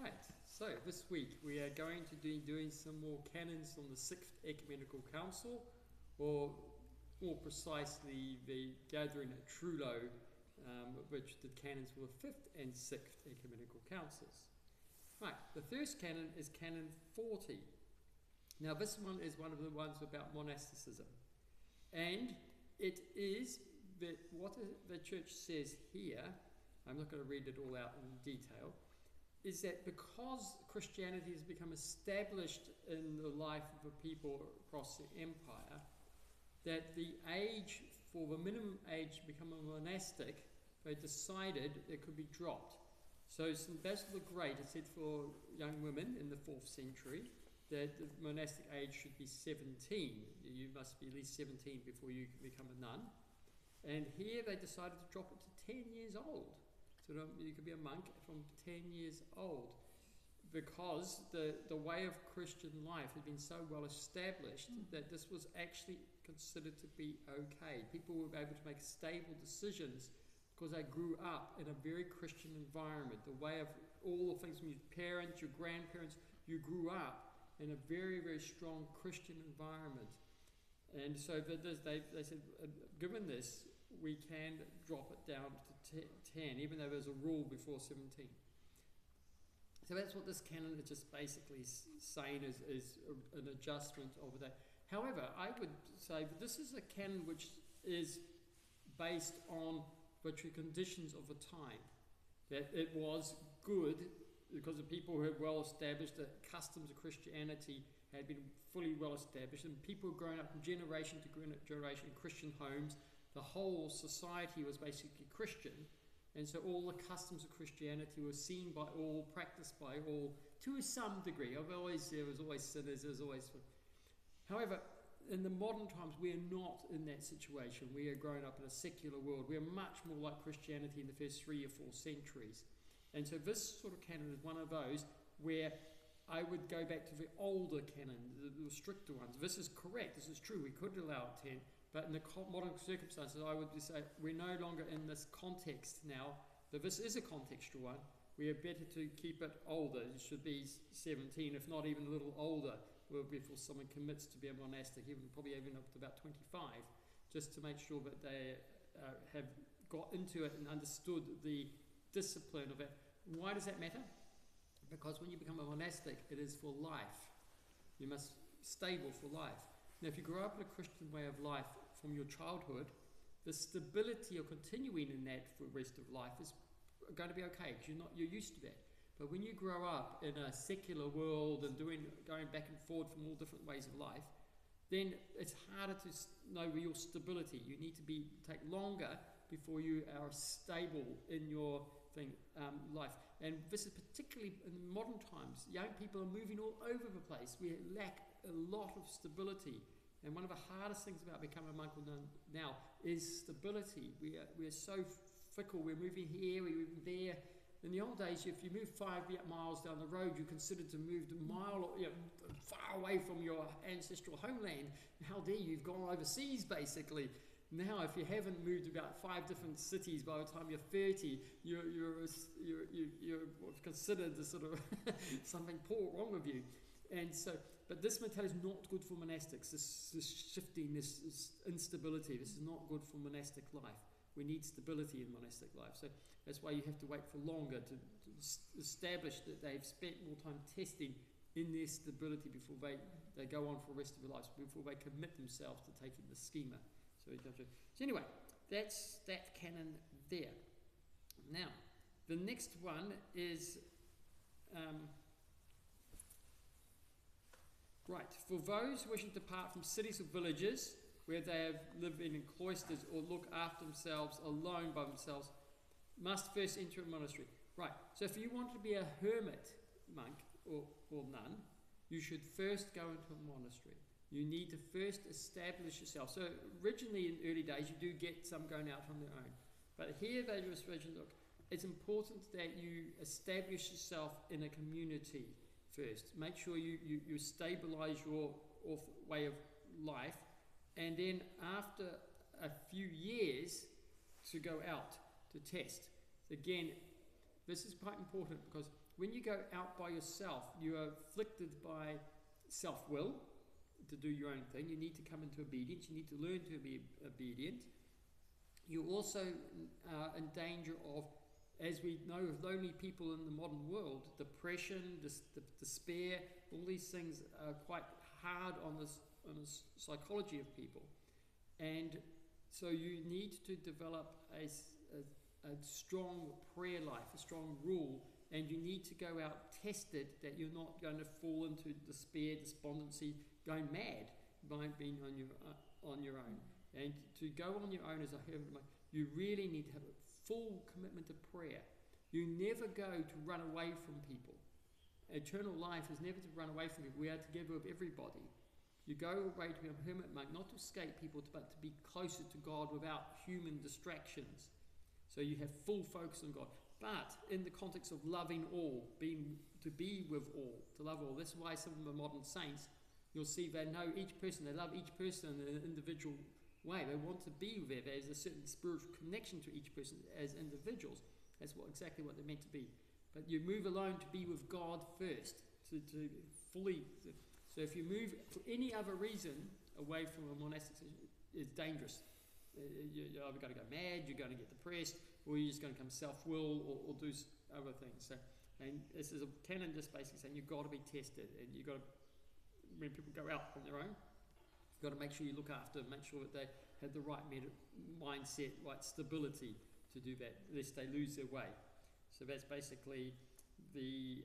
Right, so this week we are going to be doing some more canons on the Sixth Ecumenical Council, or more precisely the gathering at Trullo, which did canons for the Fifth and Sixth Ecumenical Councils. Right, the first canon is Canon 40. Now this one is one of the ones about monasticism, and it is that what the church says here, I'm not going to read it all out in detail, is that because Christianity has become established in the life of the people across the empire, that the age, for the minimum age to become a monastic, they decided it could be dropped. So St. Basil the Great had said for young women in the 4th century that the monastic age should be 17. You must be at least 17 before you can become a nun. And here they decided to drop it to 10 years old. So you could be a monk from 10 years old, because the way of Christian life had been so well established that this was actually considered to be okay. People were able to make stable decisions because they grew up in a very Christian environment. The way of all the things from your parents, your grandparents, you grew up in a very, very strong Christian environment. And so they said, given this, we can drop it down to 10, even though there's a rule before 17. So that's what this canon is just basically saying is an adjustment of that. However, I would say that this is a canon which is based on the conditions of the time. That it was good because the people who had well established, the customs of Christianity had been fully well established, and people were growing up from generation to generation in Christian homes. The whole society was basically Christian, and so all the customs of Christianity were seen by all, practiced by all, to some degree. There was always sinners, there was always... However, in the modern times, we are not in that situation. We are growing up in a secular world. We are much more like Christianity in the first 3 or 4 centuries. And so this sort of canon is one of those where I would go back to the older canon, the stricter ones. This is correct, this is true, we could allow 10, but in the modern circumstances, I would just say we're no longer in this context now, that this is a contextual one. We are better to keep it older. It should be 17, if not even a little older, before someone commits to be a monastic, probably even up to about 25, just to make sure that they have got into it and understood the discipline of it. Why does that matter? Because when you become a monastic, it is for life. You must stable for life. Now, if you grow up in a Christian way of life from your childhood, the stability of continuing in that for the rest of life is going to be okay, because you're used to that. But when you grow up in a secular world and going back and forward from all different ways of life, then it's harder to know real stability. You need to take longer before you are stable in your life. And this is particularly in modern times. Young people are moving all over the place. We lack a lot of stability. And one of the hardest things about becoming a monk or nun now is stability. We are so fickle. We're moving here, we're moving there. In the old days, if you moved 5 miles down the road, you're considered to move a mile far away from your ancestral homeland. How dare you? You've gone overseas, basically. Now, if you haven't moved about 5 different cities by the time you're 30, you're considered sort of something poor wrong with you. And so, but this mentality is not good for monastics. This shifting, this instability, this is not good for monastic life. We need stability in monastic life. So that's why you have to wait for longer to establish that they've spent more time testing in their stability before they go on for the rest of their lives, before they commit themselves to taking the schema. So anyway, that's that canon there. Now, the next one is... right, for those wishing to depart from cities or villages where they have lived in cloisters or look after themselves alone by themselves, must first enter a monastery. Right, so if you want to be a hermit monk or nun, you should first go into a monastery. You need to first establish yourself. So originally in early days, you do get some going out on their own. But here they just mentioned, look, it's important that you establish yourself in a community first. Make sure you stabilize your way of life, and then after a few years to go out to test. Again, this is quite important, because when you go out by yourself, you are afflicted by self-will to do your own thing. You need to come into obedience. You need to learn to be obedient. You also are in danger of, as we know of lonely people in the modern world, depression, despair, all these things are quite hard on the psychology of people. And so you need to develop a strong prayer life, a strong rule, and you need to go out tested, that you're not going to fall into despair, despondency, going mad by being on your own. And to go on your own as a hermit, you really need to have a full commitment to prayer. You never go to run away from people. Eternal life is never to run away from people. We are together with everybody. You go away to be a hermit monk, not to escape people, but to be closer to God without human distractions. So you have full focus on God. But in the context of loving all, to be with all, to love all. That's why some of the modern saints, you'll see they know each person, they love each person in an individual way. They want to be with it. There's a certain spiritual connection to each person as individuals. That's exactly what they're meant to be. But you move alone to be with God first, to fully. So if you move for any other reason away from a monastic situation, it's dangerous. You're either going to go mad, you're going to get depressed, or you're just going to become self-will or do other things. So, and this is a canon just basically saying you've got to be tested, and you've got to, when people go out on their own, you've got to make sure you look after them, make sure that they have the right mindset, right stability to do that, lest they lose their way. So that's basically the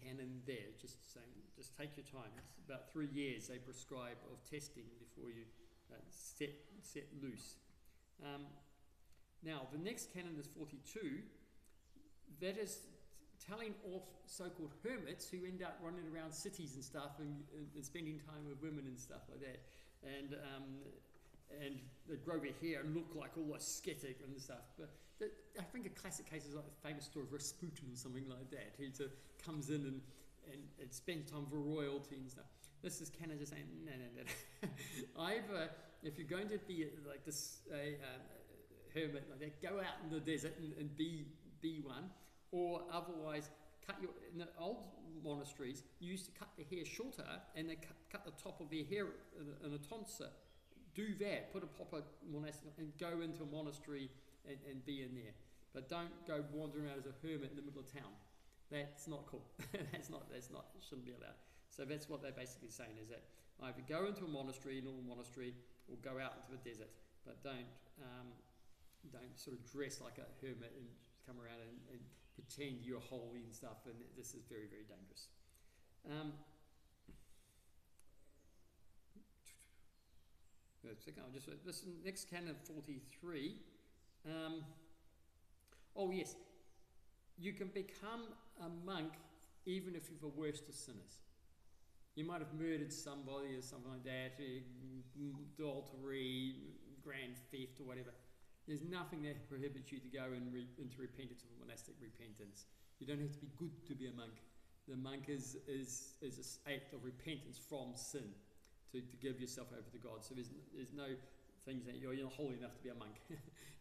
canon there, just saying, just take your time. It's about 3 years they prescribe of testing before you set loose. Now, the next canon is 42. That is telling off so-called hermits who end up running around cities and stuff and spending time with women and stuff like that. And they grow their hair and look like all ascetic and stuff. But I think a classic case is like the famous story of Rasputin or something like that. He comes in and spends time with royalty and stuff. This is canon just saying, no. Either, if you're going to be like this hermit like that, go out in the desert and be one, or otherwise in the old monasteries, you used to cut the hair shorter and they cut the top of their hair in a tonsure. Do that, put a proper monastic, and go into a monastery and be in there. But don't go wandering around as a hermit in the middle of town. That's not cool. That's not, shouldn't be allowed. So that's what they're basically saying, is that either go into a monastery, normal monastery, or go out into the desert, but don't sort of dress like a hermit and come around and pretend you're holy and stuff, and this is very, very dangerous. This next canon 43. Oh yes, you can become a monk even if you're the worst of sinners. You might have murdered somebody or something like that, adultery, grand theft or whatever. There's nothing that prohibits you to go into repentance or monastic repentance. You don't have to be good to be a monk. The monk is an act of repentance from sin, to give yourself over to God. So there's no things that you're not holy enough to be a monk.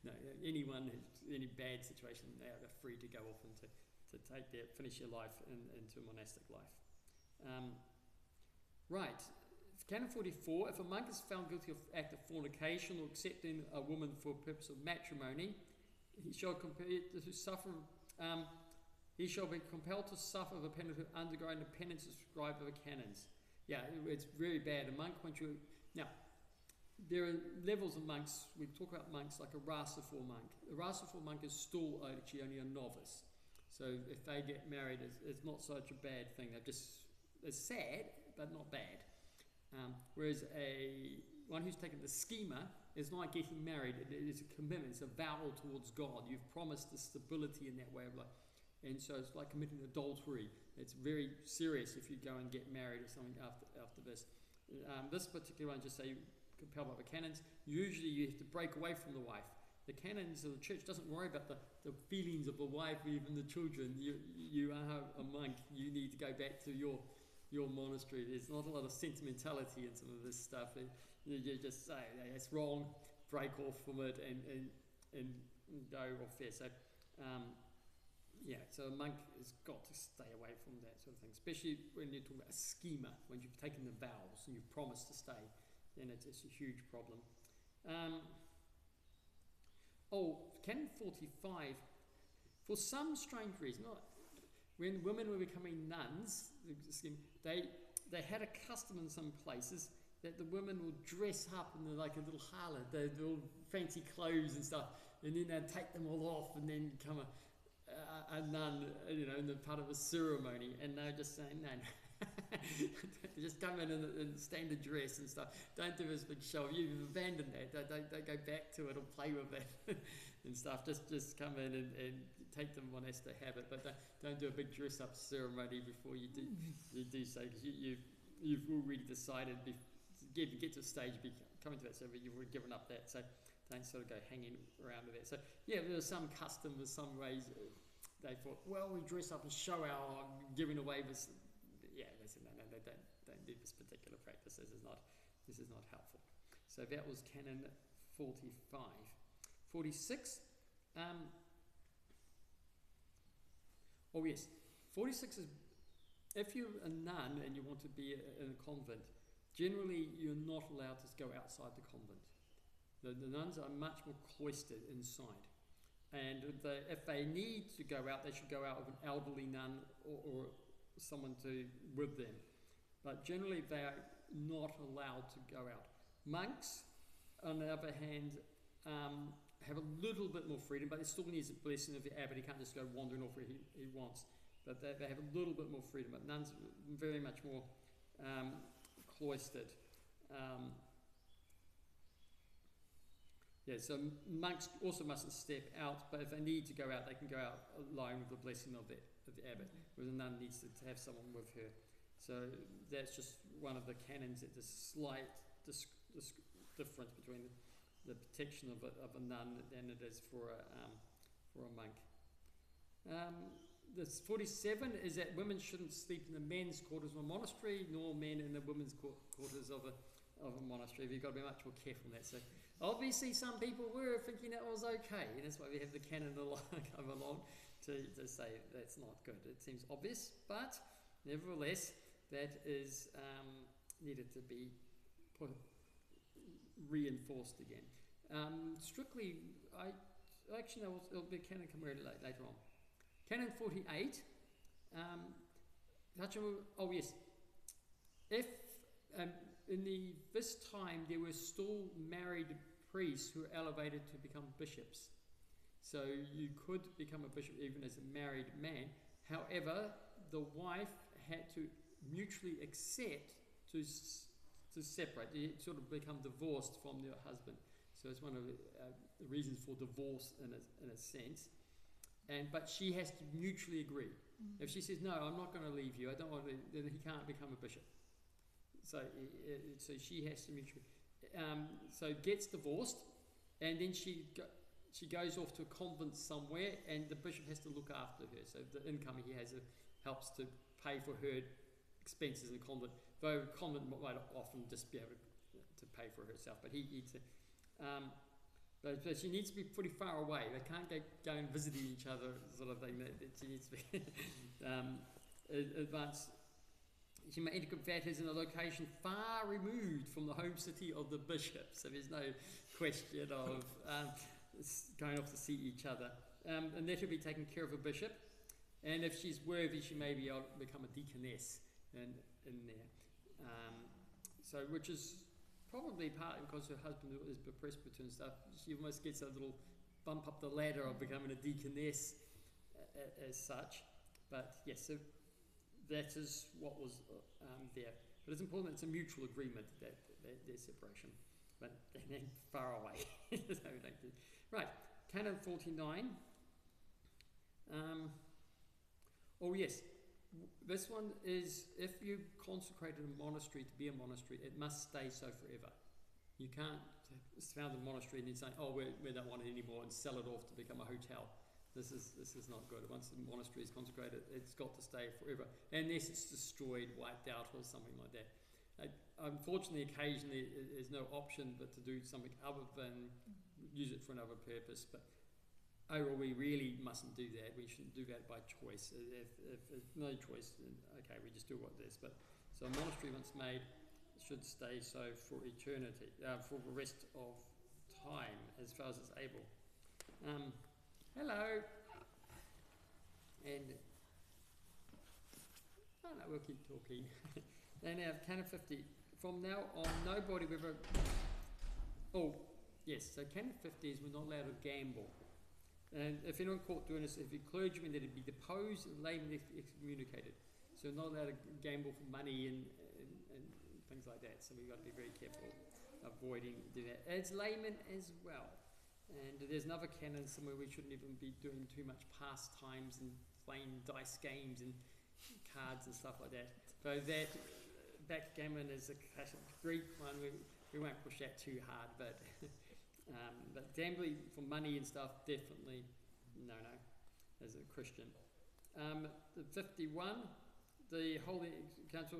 No, anyone who's in any bad situation, they are free to go off and to finish your life into a monastic life. Right. Canon 44, if a monk is found guilty of act of fornication or accepting a woman for purpose of matrimony, he shall be compelled to suffer the penalty of undergoing the penance prescribed by the canons. Yeah, it's very bad. A monk, now, there are levels of monks. We talk about monks like a Rasifor monk. A Rasifor monk is still actually only a novice. So if they get married, it's not such a bad thing. It's sad, but not bad. Whereas one who's taken the schema is like getting married. It is a commitment. It's a vow towards God. You've promised the stability in that way of life. And so it's like committing adultery. It's very serious if you go and get married or something after this. This particular one, just say compelled by the canons. Usually you have to break away from the wife. The canons of the church doesn't worry about the feelings of the wife or even the children. You are a monk. You need to go back to your monastery. There's not a lot of sentimentality in some of this stuff. You just say, hey, that's wrong, break off from it and go off there. So So a monk has got to stay away from that sort of thing, especially when you're talking about a schema, when you've taken the vows and you've promised to stay, then it's a huge problem. Canon 45, for some strange reason, when women were becoming nuns, they had a custom in some places that the women would dress up in like a little harlot, the little fancy clothes and stuff, and then they'd take them all off and then become a nun, in the part of a ceremony, and they were just saying, no. Just come in standard dress and stuff. Don't do this big show. You've abandoned that. Don't go back to it or play with it and stuff. Just come in and take the monastic habit, but don't do a big dress up ceremony before you do so, because you've already decided get to a stage coming to that, so you've already given up that. So don't sort of go hanging around with that. So yeah, there was some custom, there's some ways they thought, well, we dress up and show our giving away this. Yeah, they said no, don't do this particular practice. This is not helpful. So that was Canon 45. 46. 46 is if you're a nun and you want to be in a convent. Generally, you're not allowed to go outside the convent. The nuns are much more cloistered inside. And if they need to go out, they should go out with an elderly nun or someone with them. But generally, they are not allowed to go out. Monks, on the other hand, have a little bit more freedom, but they still needs the blessing of the abbot. He can't just go wandering off where he wants. But they have a little bit more freedom. But nuns are very much more cloistered. So monks also mustn't step out, but if they need to go out, they can go out alone with the blessing of the abbot, whereas a nun needs to have someone with her. So that's just one of the canons. It's a slight difference between the protection of a nun than it is for a monk. This 47 is that women shouldn't sleep in the men's quarters of a monastery, nor men in the women's quarters of a monastery. You've got to be much more careful on that. So obviously some people were thinking that was okay, and that's why we have the canon come along to say that's not good. It seems obvious, but nevertheless that is needed to be reinforced again. Strictly, it'll be canon come later on. Canon 48. If in this time there were still married priests who were elevated to become bishops, so you could become a bishop even as a married man. However, the wife had to mutually accept to separate, to sort of become divorced from their husband. So it's one of the reasons for divorce in a sense. But she has to mutually agree. Mm-hmm. If she says, no, I'm not going to leave you, I don't want to, then he can't become a bishop. So she has to mutually, so gets divorced, and then she goes off to a convent somewhere, and the bishop has to look after her. So the income he has helps to pay for her expenses in the convent, though the convent might often just be able to pay for herself, but he needs to. But she needs to be pretty far away. They can't go and visiting each other, sort of thing. That she needs to be advanced. She may enter converters in a location far removed from the home city of the bishop. So there's no question of going off to see each other. And that will be taken care of a bishop. And if she's worthy, she may be able to become a deaconess in there. Which is probably partly because her husband is a presbyter and stuff. She almost gets a little bump up the ladder of becoming a deaconess as such. But yes, so that is what was there. But it's important it's a mutual agreement that their separation, but then far away. So right, Canon 49. This one is, if you consecrated a monastery to be a monastery, it must stay so forever. You can't found a monastery and then say, oh, we don't want it anymore, and sell it off to become a hotel. This is not good. Once the monastery is consecrated, it's got to stay forever, unless it's destroyed, wiped out, or something like that. Unfortunately, occasionally there's no option but to do something other than use it for another purpose. But oh, well, we really mustn't do that. We shouldn't do that by choice. If no choice, then okay, we just do what it is. But so a monastery once made should stay so for eternity, for the rest of time, as far as it's able. Hello. And oh no, we'll keep talking. And now Canon 50. From now on, nobody ever. Oh, yes. So Canon 50 is we're not allowed to gamble. And if anyone caught doing this, if a clergyman, that it'd be deposed and layman excommunicated. So we're not allowed to gamble for money and things like that. So we've got to be very careful avoiding doing that. As laymen as well. And there's another canon somewhere we shouldn't even be doing too much pastimes and playing dice games and cards and stuff like that. So that backgammon is a classic Greek one. We won't push that too hard, but gambling for money and stuff, definitely no, as a Christian. The 51, the Holy Council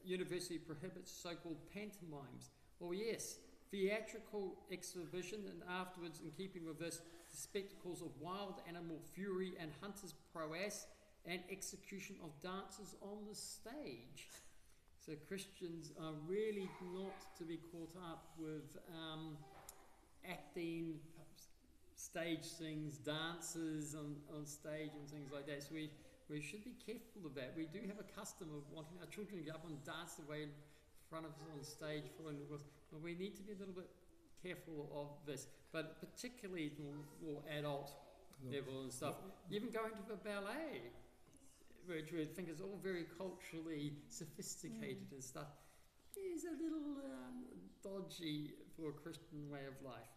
universally prohibits so-called pantomimes. Oh yes, theatrical exhibition, and afterwards, in keeping with this, the spectacles of wild animal fury and hunters' prowess and execution of dancers on the stage. So Christians are really not to be caught up with acting, stage things, dances on stage and things like that. So we should be careful of that. We do have a custom of wanting our children to get up and dance the way in front of us on stage. But we need to be a little bit careful of this. But particularly more adult level and stuff. Even going to the ballet, which we think is all very culturally sophisticated and stuff, is a little dodgy for a Christian way of life.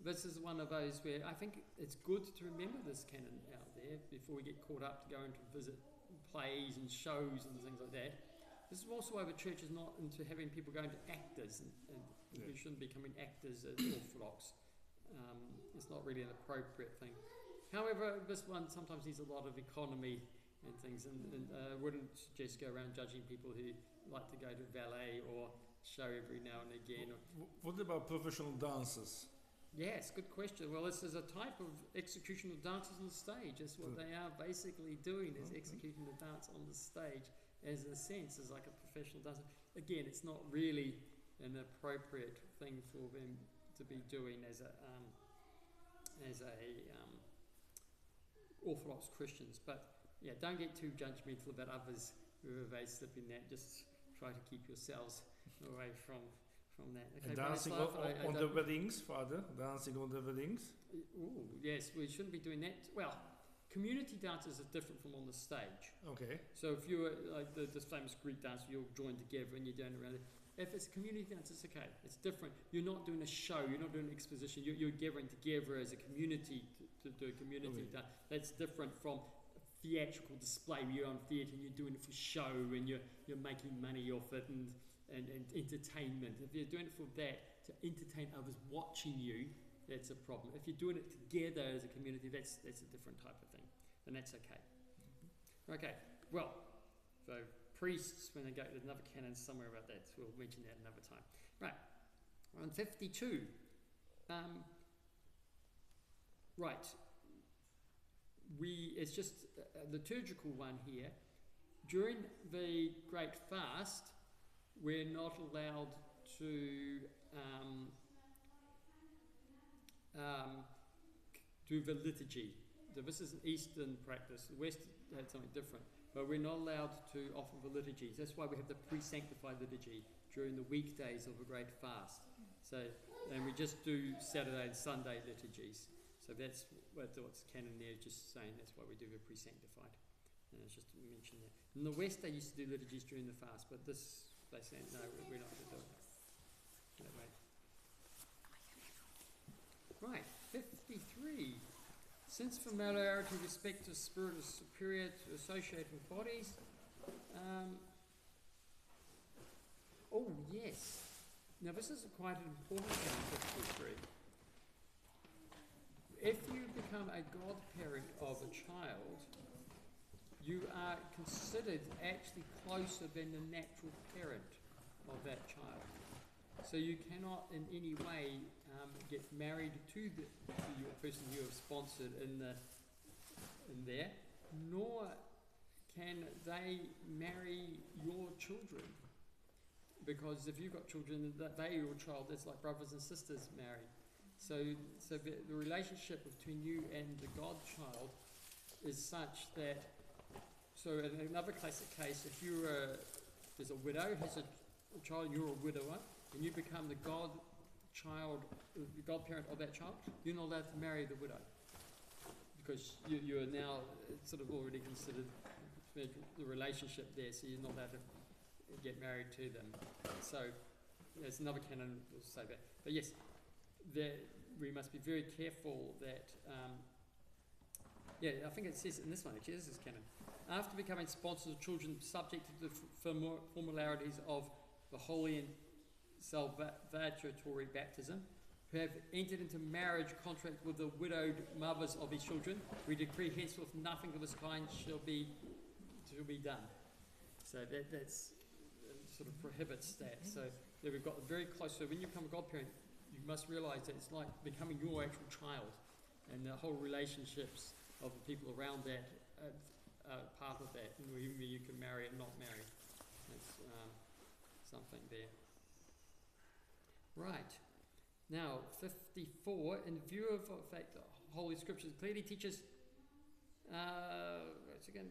This is one of those where I think it's good to remember this canon out there before we get caught up to going to visit plays and shows and things like that. This is also why the church is not into having people going to actors, and we shouldn't be becoming actors as Orthodox. It's not really an appropriate thing. However, this one sometimes needs a lot of economy and things, and wouldn't suggest go around judging people who like to go to ballet or show every now and again. What about professional dancers? Yes, good question. Well, this is a type of execution of dancers on the stage. That's what they are basically doing, is executing the dance on the stage, as a sense, as like a professional dancer. Again, it's not really an appropriate thing for them to be doing as a Orthodox Christians. But yeah, don't get too judgmental about others who they slip in that. Just try to keep yourselves away from that. Okay, and dancing on the weddings, Father? Dancing on the weddings? Ooh, yes, we shouldn't be doing that. Well, community dances are different from on the stage. Okay. So if you're like the famous Greek dance, you'll join together and you're doing around it. If it's a community dance, it's okay. It's different. You're not doing a show. You're not doing an exposition. You're gathering together as a community to do a community dance. That's different from theatrical display. You're on theatre and you're doing it for show and you're making money off it and entertainment. If you're doing it for that, to entertain others watching you, that's a problem. If you're doing it together as a community, that's a different type of thing, and that's okay. Okay, well, so priests, when they go, there's another canon somewhere about that, so we'll mention that another time. Right, on 52. Right, it's just a liturgical one here. During the Great Fast, we're not allowed to do the liturgy. So this is an Eastern practice. The West had something different. But we're not allowed to offer the liturgies. That's why we have the pre-sanctified liturgy during the weekdays of a Great Fast. So, and we just do Saturday and Sunday liturgies. So that's what's canon there, just saying that's why we do the pre-sanctified. And it's just to mention that. In the West, they used to do liturgies during the fast, but this, they said, no, we're not going to do it that way. Right, 53. Since familiarity with respect to spirit is superior to associate with bodies. Oh, yes. Now, this is quite an important thing, 53. If you become a godparent of a child, you are considered actually closer than the natural parent of that child. So you cannot in any way get married to your person you have sponsored in there, nor can they marry your children. Because if you've got children, they are your child. That's like brothers and sisters married. So the relationship between you and the godchild is such that. So in another classic case, if there's a widow has a child, you're a widower, and you become the godparent of that child, you're not allowed to marry the widow because you are now sort of already considered the relationship there, so you're not allowed to get married to them. So there's another canon that will say that. But yes, we must be very careful that, I think it says in this one actually, this is canon. After becoming sponsors of children subject to the formalities of the holy and salvatory baptism, who have entered into marriage contract with the widowed mothers of his children, we decree henceforth nothing of this kind shall be done. So that's sort of prohibits that. So that we've got very close. So when you become a godparent, you must realise that it's like becoming your actual child, and the whole relationships of the people around that are part of that. And you can marry and not marry. That's something there. Right. Now, 54, in view of the fact that Holy Scriptures clearly teaches, once again,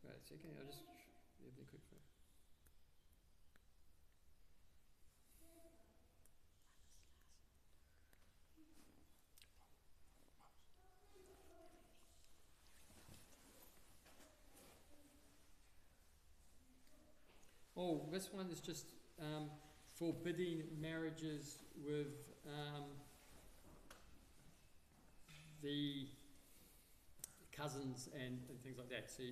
right, it's okay, I'll just leave it quick for it. Oh, this one is just forbidding marriages with the cousins and things like that. So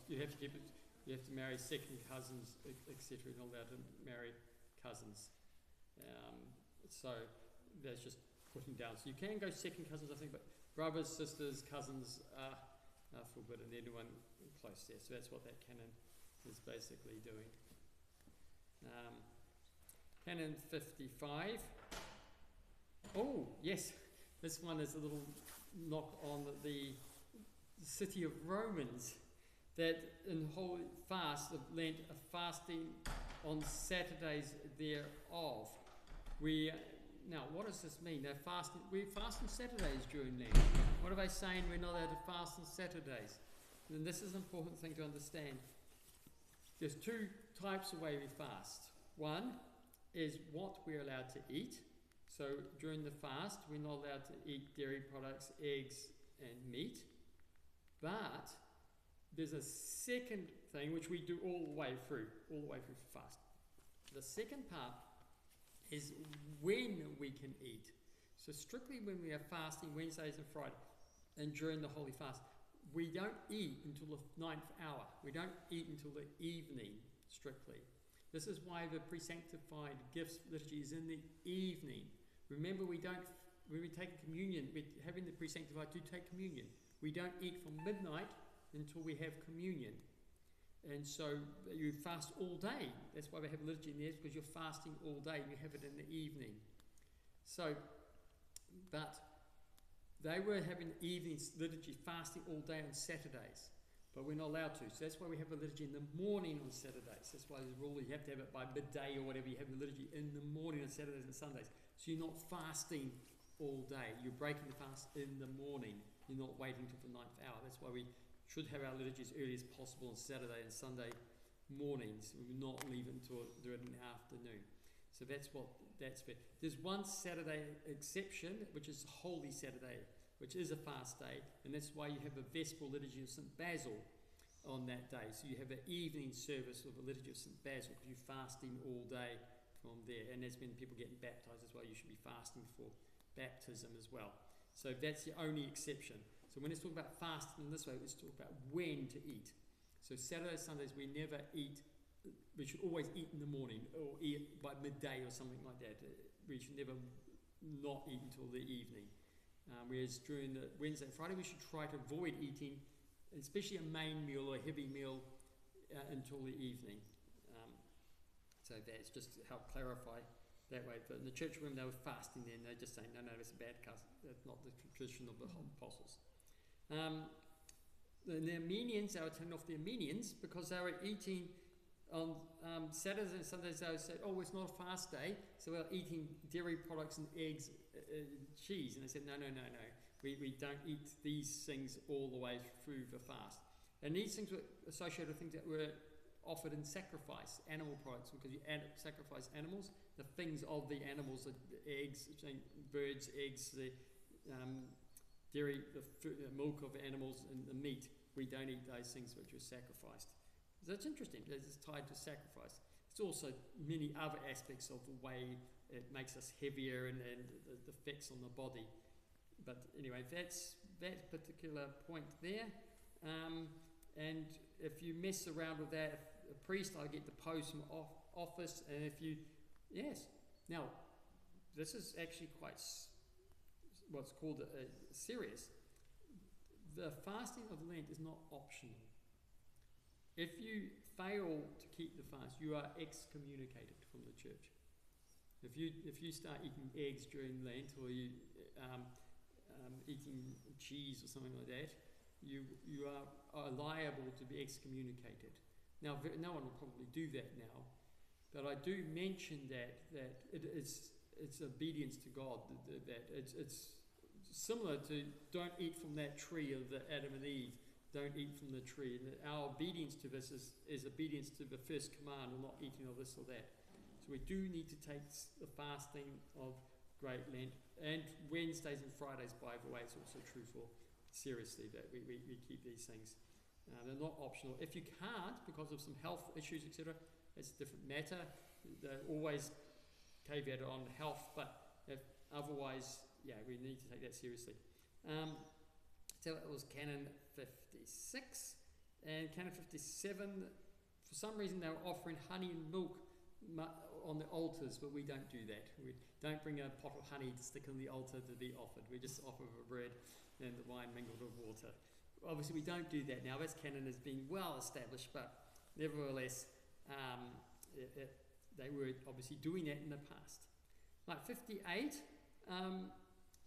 you have to keep it. You have to marry second cousins, etc. You're not allowed to marry cousins. So that's just putting down. So you can go second cousins, I think, but brothers, sisters, cousins are forbidden. Anyone close there. So that's what that canon is basically doing. Canon 55. Oh, yes. This one is a little knock on the city of Romans, that in holy fast of Lent, a fasting on Saturdays thereof. Now, what does this mean? We fast on Saturdays during Lent. What are they saying? We're not allowed to fast on Saturdays. And this is an important thing to understand. There's two types of way we fast. One is what we're allowed to eat. So during the fast, we're not allowed to eat dairy products, eggs, and meat. But there's a second thing which we do all the way through fast. The second part is when we can eat. So strictly when we are fasting Wednesdays and Fridays, and during the Holy Fast, we don't eat until the 9th hour. We don't eat until the evening, strictly. This is why the pre-sanctified gifts liturgy is in the evening. Remember, when we take communion, we're having the pre-sanctified to take communion. We don't eat from midnight until we have communion. And so you fast all day. That's why we have liturgy in there, because you're fasting all day and you have it in the evening. So, but they were having evening liturgy, fasting all day on Saturdays, but we're not allowed to. So that's why we have a liturgy in the morning on Saturdays. That's why there's a rule, you have to have it by midday or whatever. You have the liturgy in the morning on Saturdays and Sundays. So you're not fasting all day. You're breaking the fast in the morning. You're not waiting until the 9th hour. That's why we should have our liturgy as early as possible on Saturday and Sunday mornings. We will not leave it until do it in the afternoon. So that's for. There's one Saturday exception, which is Holy Saturday, which is a fast day, and that's why you have a Vespal liturgy of St. Basil on that day. So you have an evening service of a liturgy of St. Basil, because you're fasting all day from there. And that's when people getting baptised as well. You should be fasting for baptism as well. So that's the only exception. So when it's talking about fasting in this way, it's talking about when to eat. So Saturdays, Sundays, we never eat. We should always eat in the morning or eat by midday or something like that. We should never not eat until the evening. Whereas during the Wednesday and Friday, we should try to avoid eating, especially a main meal or a heavy meal, until the evening. So that's just to help clarify that way. But in the church room, they were fasting then. They're just saying, no, it's a bad custom. That's not the tradition of the apostles. The Armenians, they were turning off the Armenians because they were eating on Saturdays and Sundays. They would say, oh, it's not a fast day, so we're eating dairy products and eggs, cheese. And they said, no. We don't eat these things all the way through the fast. And these things were associated with things that were offered in sacrifice, animal products, because you sacrifice animals, the things of the animals, the eggs, birds, eggs, the dairy, the milk of animals, and the meat. We don't eat those things which are sacrificed. So that's interesting. It's tied to sacrifice. It's also many other aspects of the way it makes us heavier and the effects on the body. But anyway, that's that particular point there. And if you mess around with that, a priest, I get the post from office, and if you, yes. Now, this is actually quite what's called serious. The fasting of Lent is not optional. If you fail to keep the fast, you are excommunicated from the church. If you start eating eggs during Lent, or you eating cheese or something like that, you are liable to be excommunicated. Now, no one will probably do that now, but I do mention that it's obedience to God. That it's similar to don't eat from that tree of the Adam and Eve. Don't eat from the tree. And our obedience to this is obedience to the first command, or not eating of this or that. So we do need to take the fasting of Great Lent, and Wednesdays and Fridays, by the way, it's also true for seriously that we keep these things. They're not optional. If you can't, because of some health issues, etc., it's a different matter. They're always caveated on health, but if otherwise, yeah, we need to take that seriously. So it was Canon 56, and Canon 57, for some reason they were offering honey and milk on the altars, but we don't do that. We don't bring a pot of honey to stick on the altar to be offered. We just offer the bread and the wine mingled with water. Obviously, we don't do that now. This canon has been well established, but nevertheless, they were obviously doing that in the past. Like 58,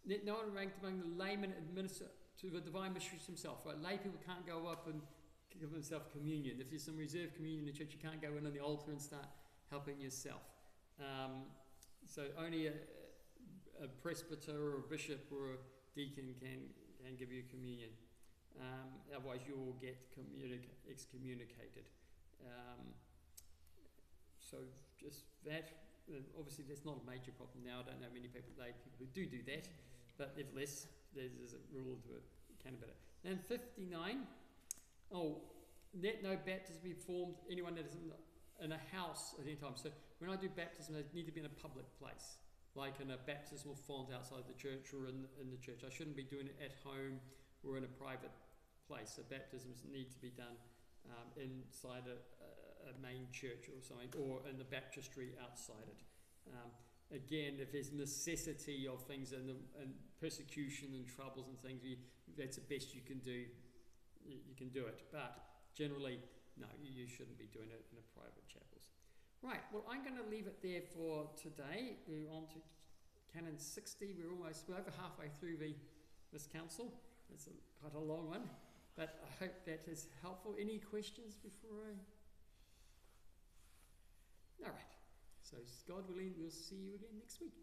let no one ranked among the laymen administer to the divine mysteries himself. Right? Lay people can't go up and give themselves communion. If there's some reserved communion in the church, you can't go in on the altar and start helping yourself. So only a presbyter or a bishop or a deacon can give you communion. Otherwise you will get excommunicated. So just that, obviously that's not a major problem now. I don't know many lay people who do that, but nevertheless there's a rule to it. Can about it. And 59, let no baptism be performed anyone that is in a house at any time. So when I do baptism, they need to be in a public place, like in a baptismal font outside the church or in the church. I shouldn't be doing it at home or in a private place. So baptisms need to be done inside a main church or something, or in the baptistry outside it. Again, if there's necessity of things and persecution and troubles and things, that's the best you can do. You can do it, but generally, no, you shouldn't be doing it in a private chapels. Right, well, I'm going to leave it there for today. We're on to Canon 60. We're over halfway through this council. It's quite a long one, but I hope that is helpful. Any questions before I... All right, so God willing, we'll see you again next week.